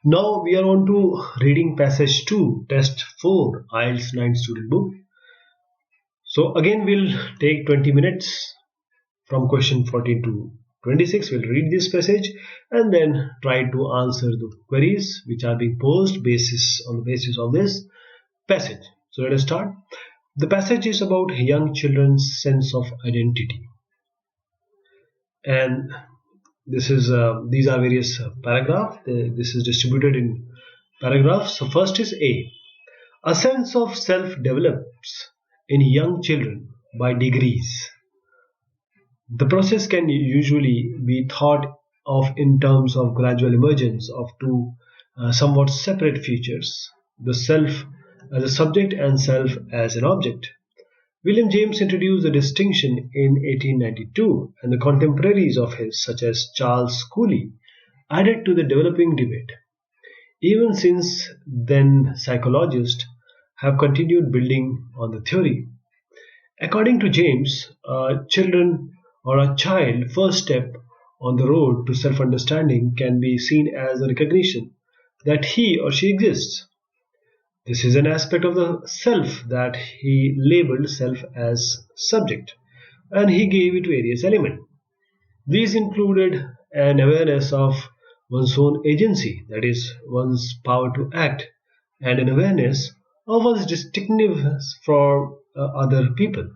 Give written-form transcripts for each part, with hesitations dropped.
Now we are on to reading passage 2, test 4, IELTS 9 student book. So again we'll take 20 minutes from question 14 to 26. We'll read this passage and then try to answer the queries which are being posed on the basis of this passage. So let us start. The passage is about young children's sense of identity. And these are various paragraphs. This is distributed in paragraphs. So first is A. A sense of self develops in young children by degrees. The process can usually be thought of in terms of gradual emergence of two somewhat separate features, the self as a subject and self as an object. William James introduced the distinction in 1892, and the contemporaries of his, such as Charles Cooley, added to the developing debate. Even since then, psychologists have continued building on the theory. According to James, a child first step on the road to self-understanding can be seen as a recognition that he or she exists. This is an aspect of the self that he labeled self as subject, and he gave it various elements. These included an awareness of one's own agency, that is, one's power to act, and an awareness of one's distinctiveness from other people.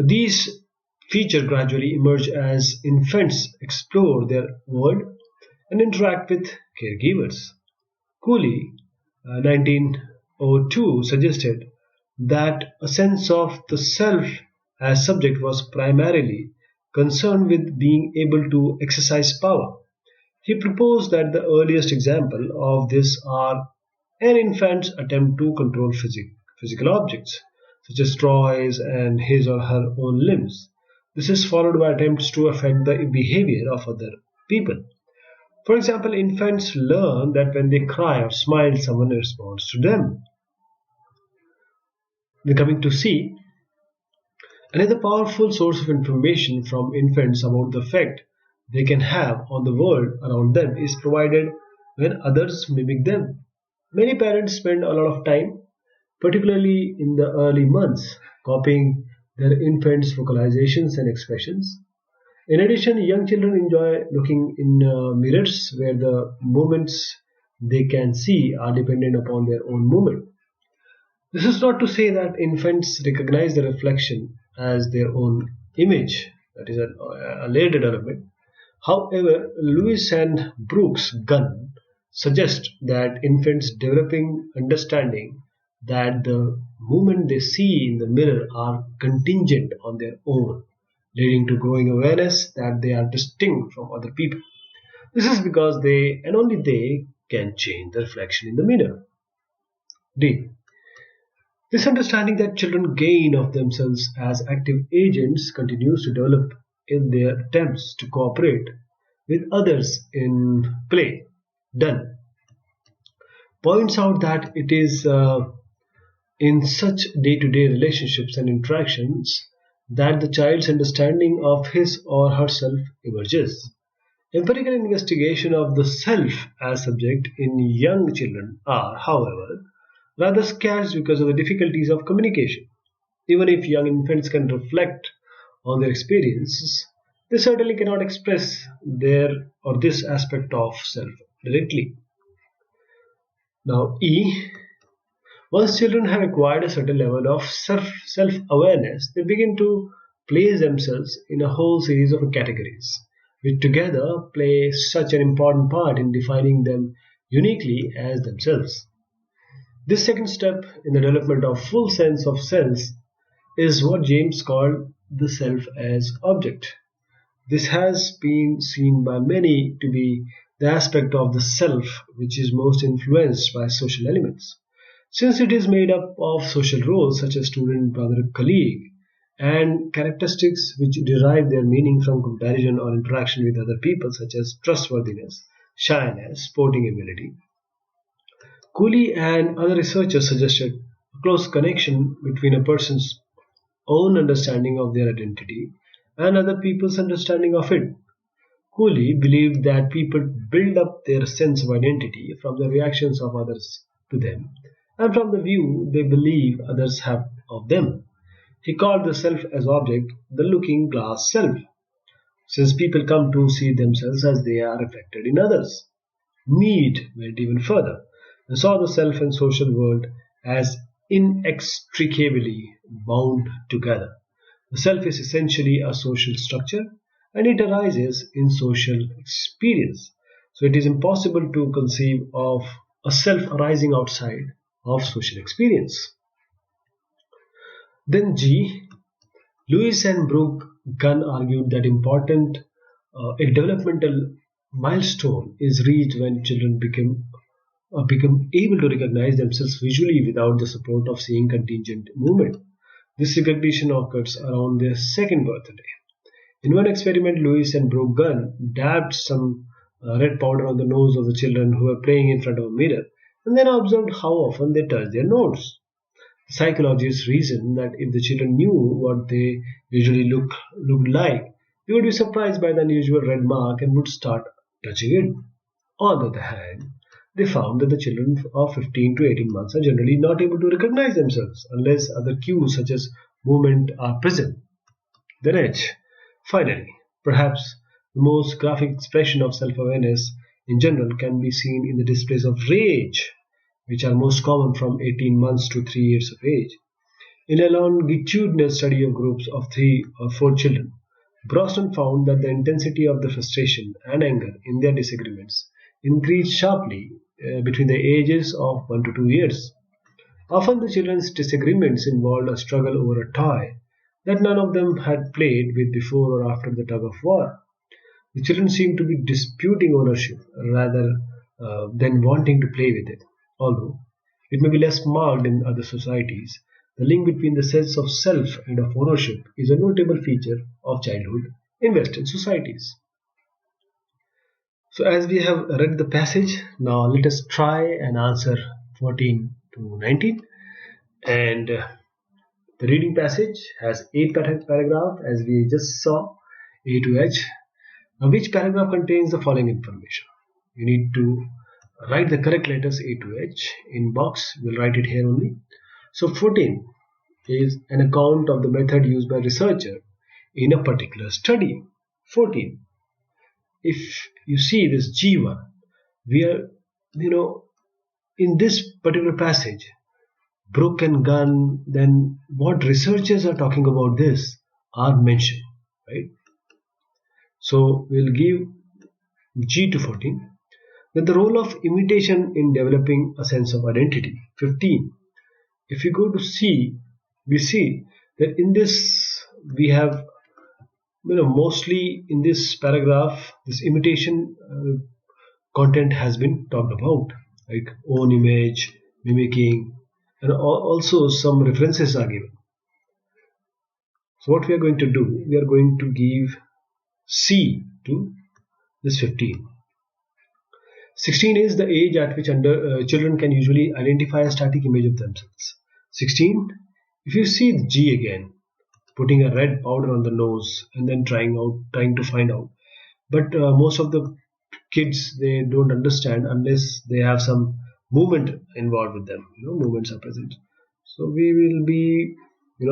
These features gradually emerge as infants explore their world and interact with caregivers. Cooley 1902 suggested that a sense of the self as subject was primarily concerned with being able to exercise power. He proposed that the earliest example of this are an infant's attempt to control physical objects, such as toys and his or her own limbs. This is followed by attempts to affect the behavior of other people. For example, infants learn that when they cry or smile, someone responds to them. We're coming to C. Another powerful source of information from infants about the effect they can have on the world around them is provided when others mimic them. Many parents spend a lot of time, particularly in the early months, copying their infants' vocalizations and expressions. In addition, young children enjoy looking in mirrors where the movements they can see are dependent upon their own movement. This is not to say that infants recognize the reflection as their own image, that is a later development. However, Lewis and Brooks Gunn suggest that infants developing understanding that the movement they see in the mirror are contingent on their own, leading to growing awareness that they are distinct from other people. This is because they and only they can change the reflection in the mirror. D. This understanding that children gain of themselves as active agents continues to develop in their attempts to cooperate with others in play. Dunn points out that it is in such day-to-day relationships and interactions that the child's understanding of his or herself emerges. Empirical investigation of the self as subject in young children are, however, rather scarce because of the difficulties of communication. Even if young infants can reflect on their experiences, they certainly cannot express their or this aspect of self directly. Now, E. Once children have acquired a certain level of self-awareness, they begin to place themselves in a whole series of categories, which together play such an important part in defining them uniquely as themselves. This second step in the development of full sense of self is what James called the self as object. This has been seen by many to be the aspect of the self which is most influenced by social elements. Since it is made up of social roles such as student, brother, colleague, and characteristics which derive their meaning from comparison or interaction with other people such as trustworthiness, shyness, sporting ability. Cooley and other researchers suggested a close connection between a person's own understanding of their identity and other people's understanding of it. Cooley believed that people build up their sense of identity from the reactions of others to them and from the view they believe others have of them. He called the self as object the looking glass self, since people come to see themselves as they are reflected in others. Mead went even further and saw the self and social world as inextricably bound together. The self is essentially a social structure and it arises in social experience. So it is impossible to conceive of a self arising outside of social experience. Then G. Lewis and Brooke Gunn argued that important a developmental milestone is reached when children become able to recognize themselves visually without the support of seeing contingent movement. This recognition occurs around their second birthday. In one experiment, Lewis and Brooke Gunn dabbed some red powder on the nose of the children who were playing in front of a mirror and then observed how often they touched their nose. Psychologists reason that if the children knew what they usually looked like, they would be surprised by the unusual red mark and would start touching it. On the other hand, they found that the children of 15 to 18 months are generally not able to recognize themselves unless other cues such as movement are present. Then H. Finally, perhaps the most graphic expression of self-awareness in general can be seen in the displays of rage, which are most common from 18 months to 3 years of age. In a longitudinal study of groups of 3 or 4 children, Brosnan found that the intensity of the frustration and anger in their disagreements increased sharply between the ages of 1 to 2 years. Often the children's disagreements involved a struggle over a toy that none of them had played with before or after the tug of war. The children seemed to be disputing ownership rather than wanting to play with it. Although it may be less marked in other societies, the link between the sense of self and of ownership is a notable feature of childhood in Western societies. So, as we have read the passage, now let us try and answer 14 to 19. And the reading passage has 8 paragraphs, as we just saw, A to H. Now, which paragraph contains the following information? You need to write the correct letters A to H in box. We'll write it here only. So 14 is an account of the method used by researcher in a particular study. 14. If you see this G1, we are, in this particular passage, Brooke and Gunn, then what researchers are talking about this are mentioned, right? So we'll give G to 14. Then the role of imitation in developing a sense of identity. 15. If you go to C, we see that in this we have, mostly in this paragraph, this imitation content has been talked about, like own image, mimicking, and also some references are given. So what we are going to do, we are going to give C to this 15. 16 is the age at which children can usually identify a static image of themselves. 16, if you see the G again, putting a red powder on the nose and then trying to find out. But most of the kids, they don't understand unless they have some movement involved with them. Movements are present. So we will be,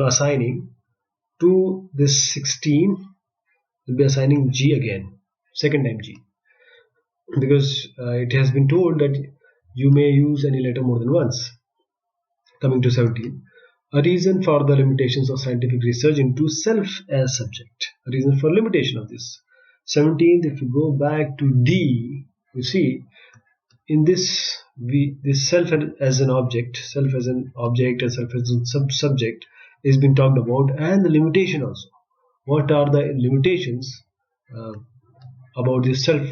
assigning to this 16, we'll be assigning G again, second time G. Because it has been told that you may use any letter more than once. Coming to 17, a reason for the limitations of scientific research into self as subject. A reason for limitation of this. 17th, if you go back to D, you see in this self as an object, and self as a subject is being talked about, and the limitation also. What are the limitations about this self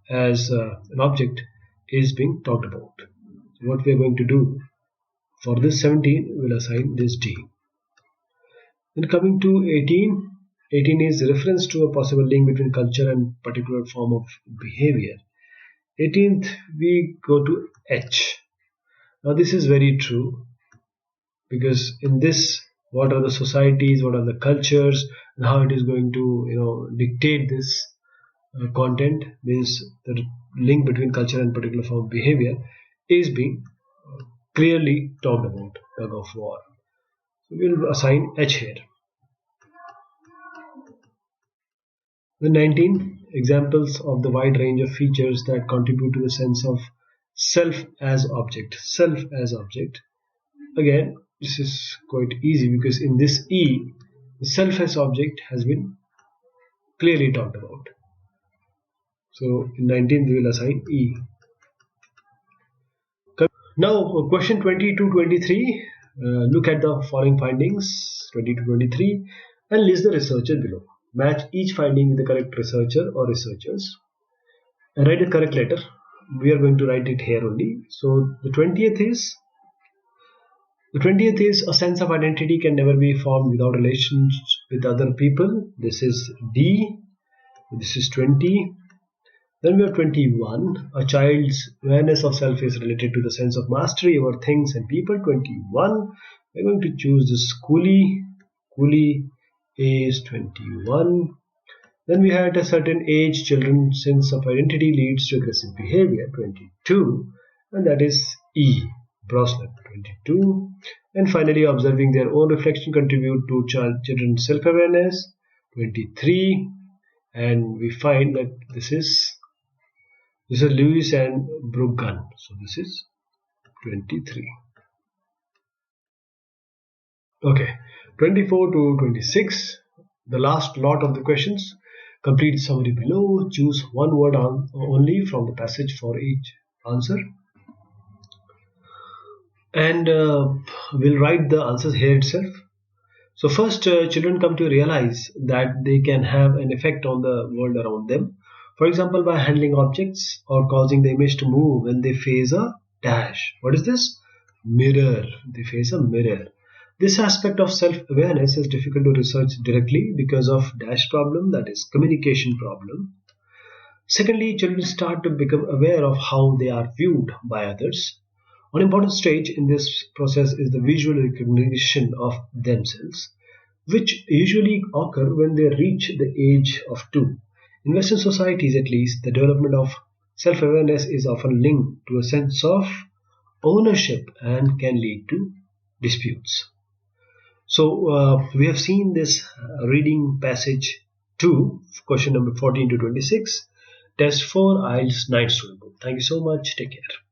as an object is being talked about. So what we are going to do for this 17, we'll assign this D. Then coming to 18, 18 is reference to a possible link between culture and particular form of behavior. 18th, we go to H. Now this is very true, because in this, what are the societies, what are the cultures, and how it is going to dictate this content, means the link between culture and particular form of behavior, is being clearly talked about. Tug of war. So we'll assign H here. The 19 examples of the wide range of features that contribute to the sense of self as object. Self as object. Again, this is quite easy because in this E, the self as object has been clearly talked about. So in 19 we will assign E. Now question 20 to 23. Look at the following findings 20 to 23 and list the researcher below. Match each finding with the correct researcher or researchers and write the correct letter. We are going to write it here only. So the 20th is a sense of identity can never be formed without relations with other people. This is D. This is 20. Then we have 21. A child's awareness of self is related to the sense of mastery over things and people. 21. We're going to choose this Cooley. Cooley is 21. Then we had a certain age, children's sense of identity leads to aggressive behavior. 22. And that is E. Brosnan. 22. And finally, observing their own reflection contribute to children's self-awareness. 23. And we find that this is Lewis and Brooke Gunn. So this is 23. Okay, 24 to 26. The last lot of the questions. Complete summary below. Choose one word only from the passage for each answer. And we'll write the answers here itself. So first, children come to realize that they can have an effect on the world around them. For example, by handling objects or causing the image to move when they face a dash. What is this? Mirror. They face a mirror. This aspect of self-awareness is difficult to research directly because of dash problem, that is communication problem. Secondly, children start to become aware of how they are viewed by others. One important stage in this process is the visual recognition of themselves, which usually occur when they reach the age of 2. In Western societies, at least, the development of self-awareness is often linked to a sense of ownership and can lead to disputes. So we have seen this reading passage 2, question number 14 to 26, test 4, IELTS 9 student book. Thank you so much. Take care.